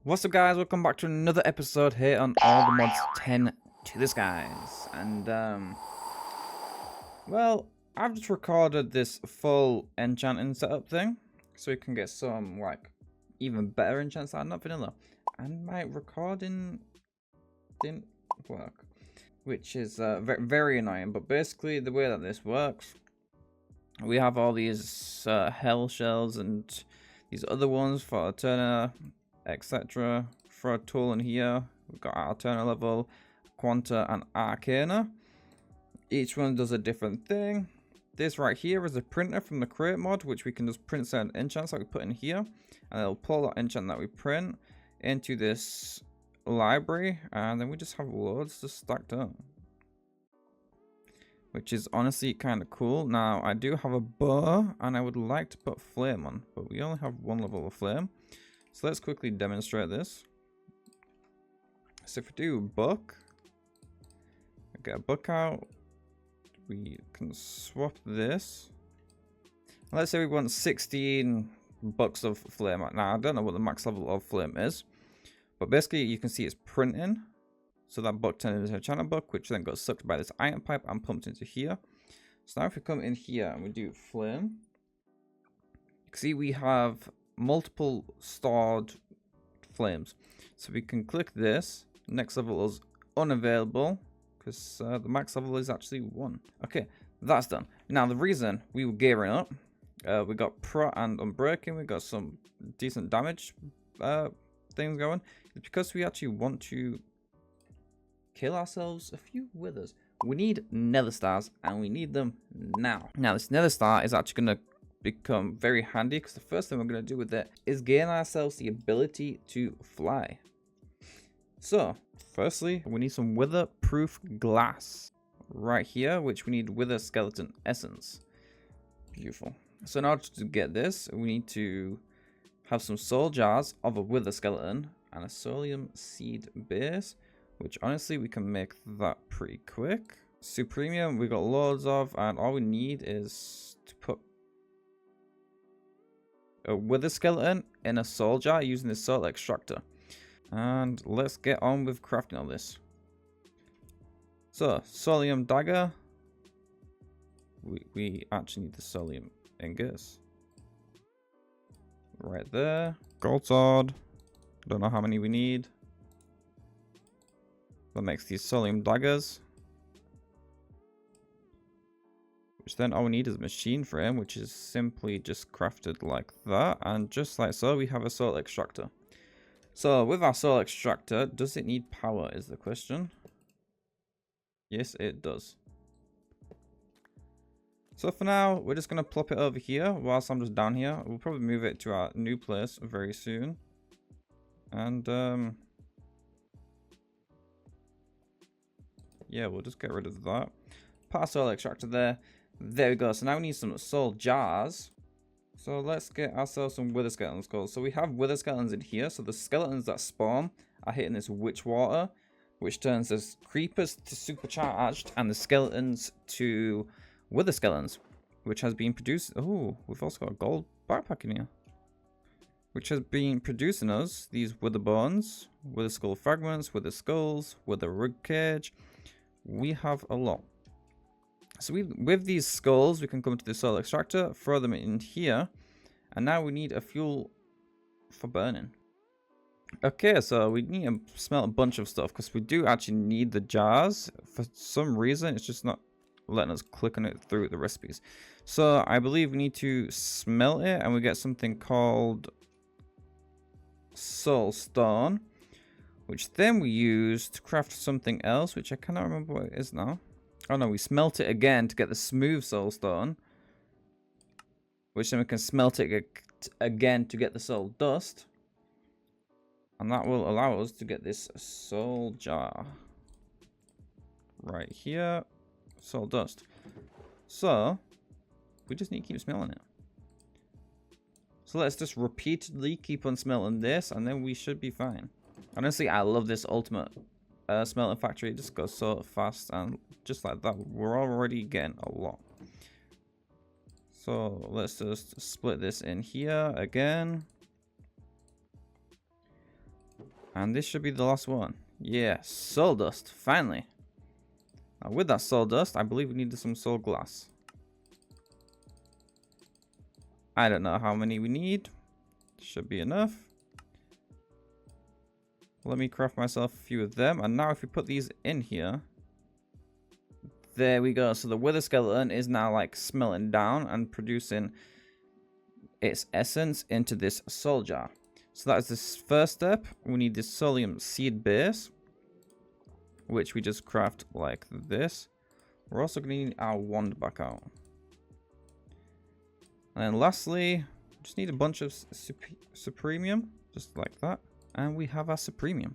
What's up, guys? Welcome back to another episode here on all the mods 10 to the skies. And well, I've just recorded this full enchanting setup thing so we can get some like even better enchants that are not vanilla. And my recording didn't work, which is very annoying. But basically the way that this works, we have all these hell shells and these other ones for Turner, etc. For a tool in here, we've got Alterna level, Quanta, and Arcana. Each one does a different thing. This right here is a printer from the crate mod, which we can just print certain enchants that we put in here, and it'll pull that enchant that we print into this library, and then we just have loads just stacked up, which is honestly kind of cool. Now, I do have a bow, and I would like to put flame on, but we only have one level of flame. So let's quickly demonstrate this. So if we do book, get a book out, we can swap this. Let's say we want 16 bucks of flame. Now, I don't know what the max level of flame is, but basically you can see it's printing. So that book turned into a channel book, which then got sucked by this iron pipe and pumped into here. So now if we come in here and we do flame, you can see we have multiple stored flames. So we can click this. Next level is unavailable because the max level is actually 1. Okay, that's done. Now the reason we were gearing up, we got pro and unbreaking, we got some decent damage things going, is because we actually want to kill ourselves a few withers. We need nether stars and we need them now. Now this nether star is actually going to become very handy because the first thing we're going to do with it is gain ourselves the ability to fly. So firstly, we need some wither proof glass right here, which we need wither skeleton essence. Beautiful. So in order to get this, we need to have some soul jars of a wither skeleton and a solium seed base, which honestly we can make that pretty quick. Supremium we got loads of, and all we need is to put a wither skeleton in a soul jar using the soul extractor. And let's get on with crafting all this. So, solium dagger. We actually need the solium ingots. Right there. Gold sword. Don't know how many we need. That makes these solium daggers. Which then all we need is a machine frame, which is simply just crafted like that. And just like so, we have a soul extractor. So with our soul extractor, does it need power is the question. Yes, it does. So for now, we're just going to plop it over here whilst I'm just down here. We'll probably move it to our new place very soon. And yeah, we'll just get rid of that. Put our soul extractor there. There we go. So now we need some soul jars. So let's get ourselves some wither skeletons gold. So we have wither skeletons in here. So the skeletons that spawn are hitting this witch water, which turns the creepers to supercharged and the skeletons to wither skeletons, which has been produced. Oh, we've also got a gold backpack in here, which has been producing us these wither bones, wither skull fragments, wither skulls, wither rib cage. We have a lot. So with these skulls, we can come to the soul extractor, throw them in here, and now we need a fuel for burning. Okay, so we need to smelt a bunch of stuff because we do actually need the jars. For some reason, it's just not letting us click on it through the recipes. So I believe we need to smelt it, and we get something called soul stone, which then we use to craft something else, which I cannot remember what it is now. Oh no, we smelt it again to get the smooth soul stone, which then we can smelt it again to get the soul dust, and that will allow us to get this soul jar right here, soul dust. So we just need to keep smelling it. So let's just repeatedly keep on smelting this, and then we should be fine. Honestly, I love this ultimate smelting factory. It just goes so fast, and just like that, we're already getting a lot. So let's just split this in here again. And this should be the last one. Yeah, soul dust, finally. Now with that soul dust, I believe we need some soul glass. I don't know how many we need. Should be enough. Let me craft myself a few of them. And now if we put these in here. There we go. So the wither skeleton is now like smelting down and producing its essence into this soul jar. So that is this first step. We need this solium seed base, which we just craft like this. We're also going to need our wand back out. And then lastly, just need a bunch of supremium, just like that. And we have our supremium.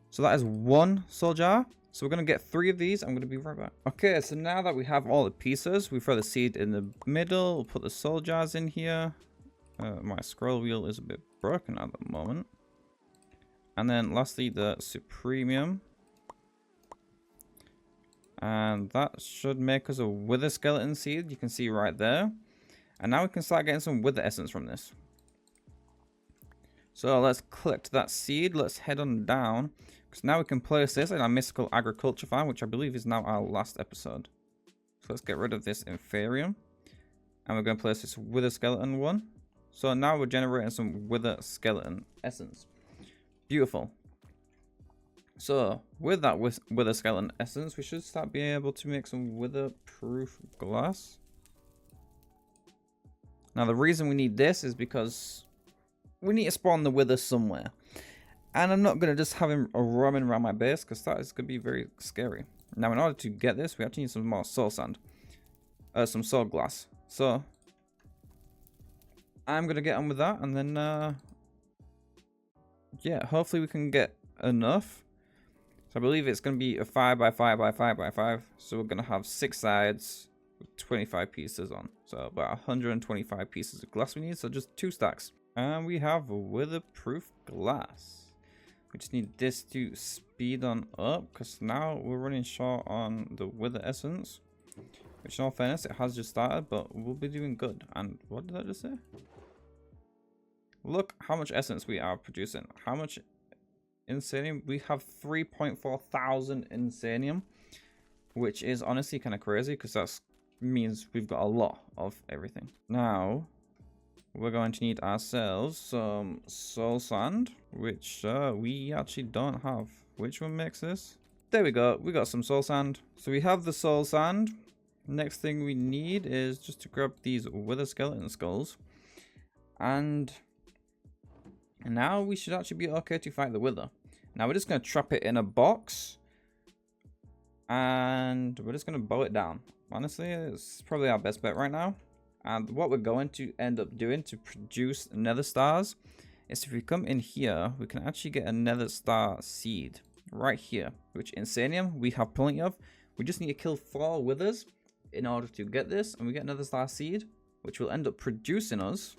So that is one soul jar. So we're going to get 3 of these. I'm going to be right back. Okay, so now that we have all the pieces, we throw the seed in the middle. We'll put the soul jars in here. My scroll wheel is a bit broken at the moment. And then lastly, the supremium. And that should make us a wither skeleton seed. You can see right there. And now we can start getting some wither essence from this. So let's collect that seed. Let's head on down. Because now we can place this in our mystical agriculture farm, which I believe is now our last episode. So let's get rid of this inferium. And we're going to place this wither skeleton one. So now we're generating some wither skeleton essence. Beautiful. So with that wither skeleton essence, we should start being able to make some wither proof glass. Now the reason we need this is because we need to spawn the wither somewhere. And I'm not going to just have him roaming around my base, because that is going to be very scary. Now in order to get this, we actually need some more soul sand. Some soul glass. So I'm going to get on with that, and then yeah, hopefully we can get enough. So I believe it's going to be a 5 by 5 by 5 by 5. So we're going to have 6 sides with 25 pieces on. So about 125 pieces of glass we need. So just 2 stacks. And we have a wither-proof glass. We just need this to speed on up, because now we're running short on the wither essence. Which in all fairness, it has just started, but we'll be doing good. And what did I just say? Look how much essence we are producing. How much insanium? We have 3.4 thousand insanium, which is honestly kind of crazy, because that means we've got a lot of everything. Now we're going to need ourselves some soul sand, which we actually don't have. Which one makes this? There we go. We got some soul sand. So we have the soul sand. Next thing we need is just to grab these wither skeleton skulls. And now we should actually be okay to fight the wither. Now we're just going to trap it in a box. And we're just going to bow it down. Honestly, it's probably our best bet right now. And what we're going to end up doing to produce nether stars is if we come in here, we can actually get a nether star seed right here, which insanium we have plenty of. We just need to kill 4 withers in order to get this, and we get nether star seed, which will end up producing us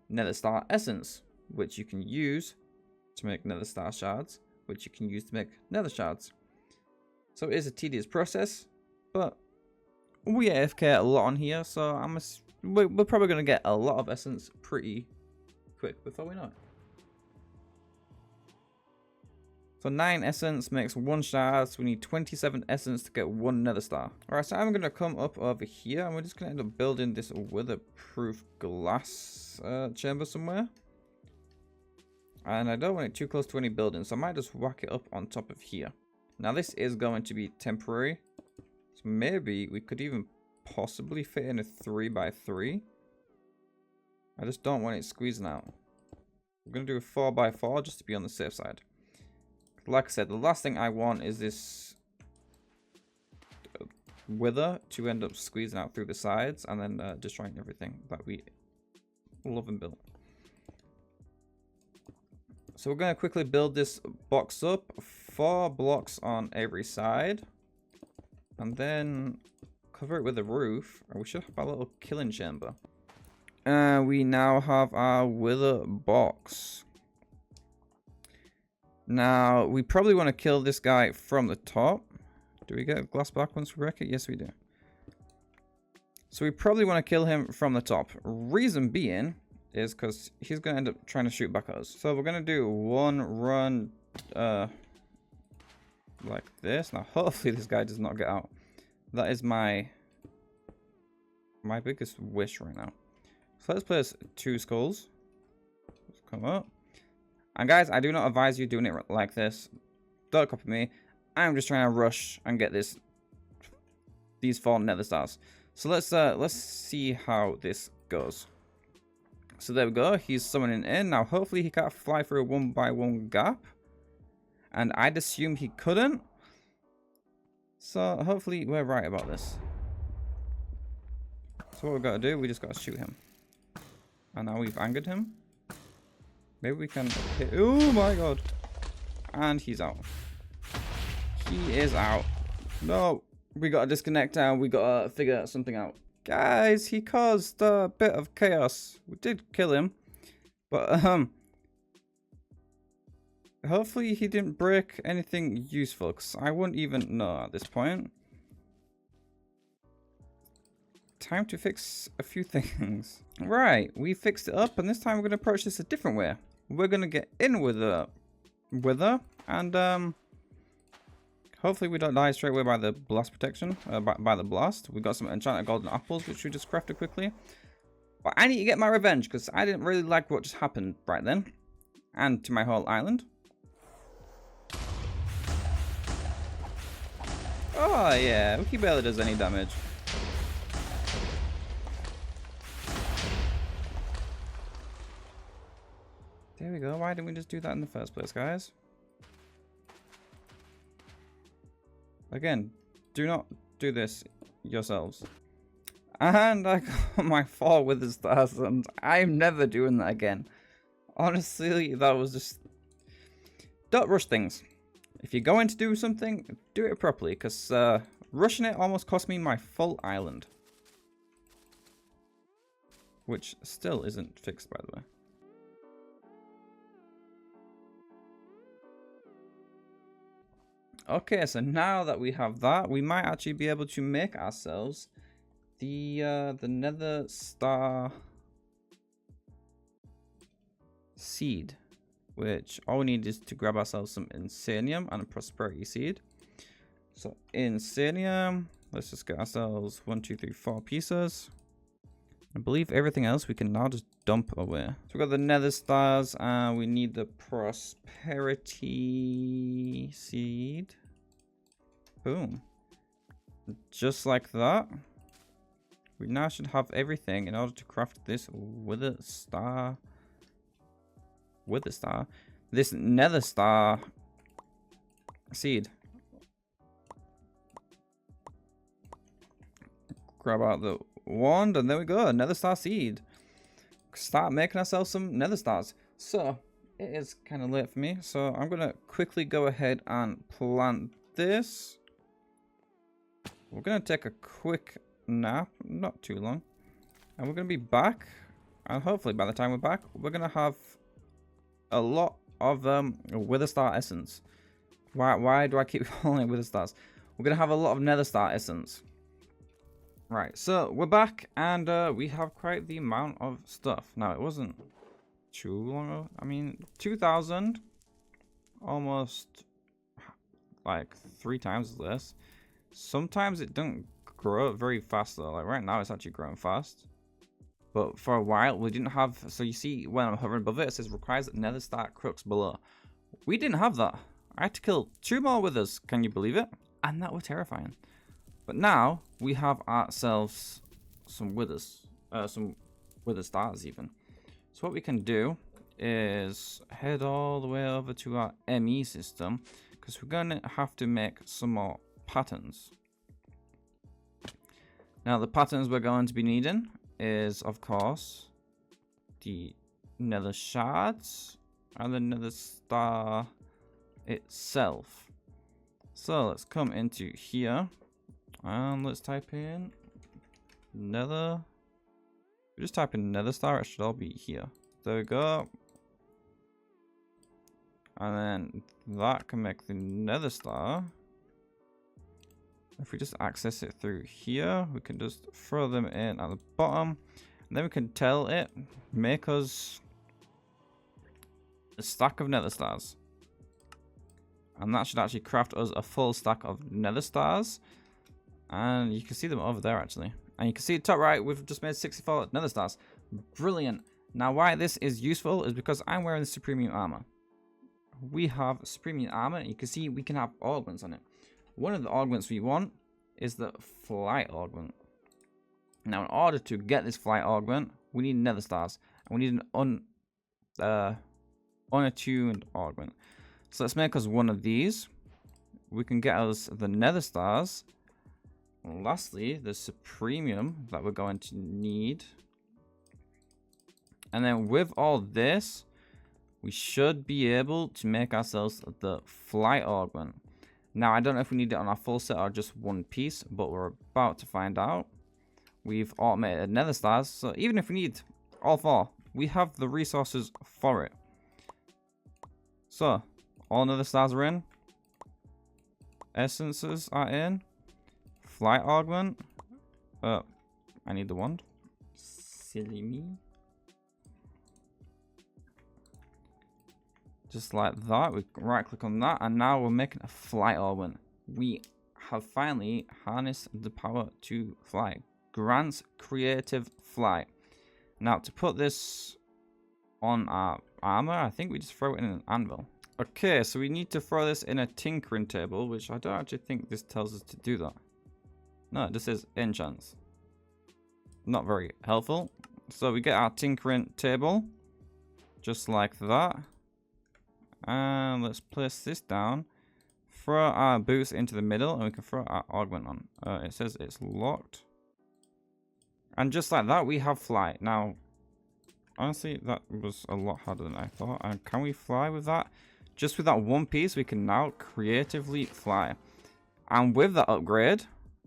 nether star essence, which you can use to make nether star shards, which you can use to make nether shards. So it is a tedious process, but we AFK a lot on here, so we're probably going to get a lot of essence pretty quick before we know it. So 9 essence makes 1 shard, so we need 27 essence to get 1 nether star. Alright, so I'm going to come up over here, and we're just going to end up building this wither-proof glass chamber somewhere. And I don't want it too close to any buildings, so I might just whack it up on top of here. Now this is going to be temporary. So maybe we could even possibly fit in a 3 by 3. I just don't want it squeezing out. We're going to do a 4 by 4 just to be on the safe side. Like I said, the last thing I want is this wither to end up squeezing out through the sides and then destroying everything that we love and build. So we're going to quickly build this box up. 4 blocks on every side. And then cover it with a roof. And we should have our little killing chamber. And we now have our wither box. Now, we probably want to kill this guy from the top. Do we get a glass block once we wreck it? Yes, we do. So we probably want to kill him from the top. Reason being is because he's going to end up trying to shoot back at us. So we're going to do one run like this. Now, hopefully this guy does not get out. That is my biggest wish right now. So let's place 2 skulls. Let's come up. And guys, I do not advise you doing it like this. Don't copy me. I'm just trying to rush and get these 4 nether stars. So let's see how this goes. So there we go. He's summoning in. Now hopefully he can't fly through a 1x1 gap. And I'd assume he couldn't. So hopefully we're right about this. So what we've got to do, we just got to shoot him. And now we've angered him. Maybe we can hit. Oh my god. And he's out. He is out. No. We got to disconnect now. We got to figure something out. Guys, he caused a bit of chaos. We did kill him. But, hopefully he didn't break anything useful. Because I wouldn't even know at this point. Time to fix a few things. Right, we fixed it up. And this time we're going to approach this a different way. We're going to get in with her. And, hopefully we don't die straight away by the blast protection, by the blast. We got some enchanted golden apples, which we just crafted quickly. But I need to get my revenge, because I didn't really like what just happened right then. And to my whole island. Oh yeah, he barely does any damage. There we go, why didn't we just do that in the first place, guys? Again, do not do this yourselves. And I got my 4 wither stars, and I'm never doing that again. Honestly, that was just... Don't rush things. If you're going to do something, do it properly, because rushing it almost cost me my full island. Which still isn't fixed, by the way. Okay, so now that we have that, we might actually be able to make ourselves the nether star seed, which all we need is to grab ourselves some insanium and a prosperity seed. So insanium, let's just get ourselves 1, 2, 3, 4 pieces. I believe everything else we can now just dump away. So we've got the nether stars, and we need the prosperity seed. Boom. Just like that. We now should have everything in order to craft this wither star. This nether star seed. Grab out the wand, and there we go, nether star seed. Start making ourselves some nether stars. So it is kind of late for me, so I'm gonna quickly go ahead and plant this. We're gonna take a quick nap, not too long, and we're gonna be back, and hopefully by the time we're back, we're gonna have a lot of wither star essence. Why do I keep calling it wither stars? We're gonna have a lot of nether star essence. Right, so we're back, and we have quite the amount of stuff. Now, it wasn't too long ago. I mean, 2,000, almost like 3 times this. Sometimes it don't grow very fast though. Like right now, it's actually growing fast. But for a while, we didn't have. So you see, when I'm hovering above it, it says requires nether star crooks below. We didn't have that. I had to kill 2 more withers. Can you believe it? And that was terrifying. But now we have ourselves some withers, some wither stars even. So what we can do is head all the way over to our ME system, because we're going to have to make some more patterns. Now the patterns we're going to be needing is, of course, the nether shards and the nether star itself. So let's come into here. And let's type in nether. We just type in nether star, it should all be here. There we go. And then that can make the nether star. If we just access it through here, we can just throw them in at the bottom. And then we can tell it, make us a stack of nether stars. And that should actually craft us a full stack of nether stars. And you can see them over there actually. And you can see top right, we've just made 64 nether stars. Brilliant. Now why this is useful is because I'm wearing the supreme armor. We have supreme armor, and you can see we can have augments on it. One of the augments we want is the flight augment. Now in order to get this flight augment, we need nether stars. And we need an unattuned augment. So let's make us one of these. We can get us the nether stars. And lastly, the supremium that we're going to need. And then with all this, we should be able to make ourselves the flight augment. Now, I don't know if we need it on our full set or just one piece, but we're about to find out. We've automated nether stars, so even if we need all 4, we have the resources for it. So, all nether stars are in. Essences are in. Flight augment. I need the wand. Silly me. Just like that. We right click on that, and now we're making a flight augment. We have finally harnessed the power to fly. Grants creative flight. Now to put this on our armor, I think we just throw it in an anvil. Okay, so we need to throw this in a tinkering table, which I don't actually think this tells us to do that. No, this is enchants. Not very helpful. So we get our tinkering table, just like that. And let's place this down. Throw our boots into the middle, and we can throw our augment on. It says it's locked. And just like that, we have flight. Now, honestly, that was a lot harder than I thought. And can we fly with that? Just with that one piece, we can now creatively fly. And with that upgrade,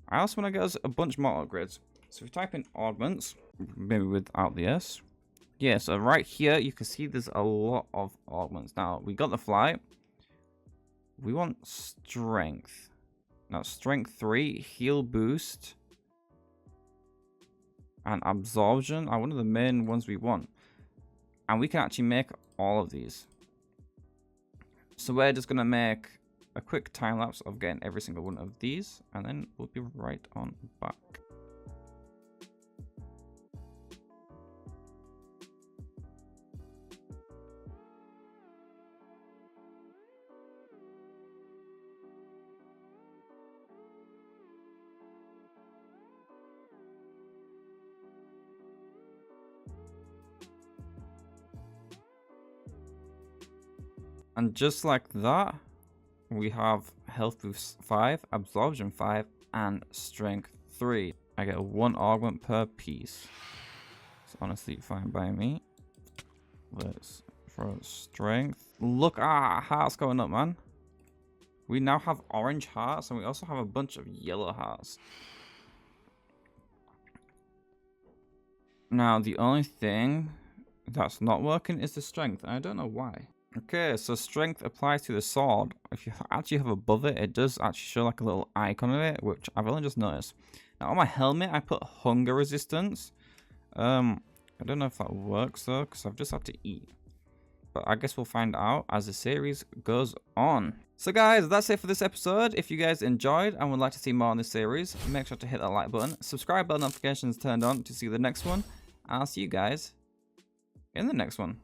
I also want to get us a bunch more upgrades. So if we type in augments, maybe without the S. Yeah, so right here, you can see there's a lot of augments. Now, we got the flight. We want strength. Now, strength 3, heal boost, and absorption are one of the main ones we want. And we can actually make all of these. So we're just going to make a quick time lapse of getting every single one of these, and then we'll be right on back. And just like that, we have health boost 5, absorption 5, and strength 3. I get 1 augment per piece. It's honestly fine by me. Let's throw strength. Look, hearts going up, man. We now have orange hearts, and we also have a bunch of yellow hearts. Now, the only thing that's not working is the strength, and I don't know why. Okay, so strength applies to the sword. If you actually have above it, it does actually show like a little icon of it, which I've only just noticed. Now on my helmet, I put hunger resistance. I don't know if that works though, because I've just had to eat. But I guess we'll find out as the series goes on. So guys, that's it for this episode. If you guys enjoyed and would like to see more on this series, make sure to hit that like button. Subscribe bell notifications turned on to see the next one. And I'll see you guys in the next one.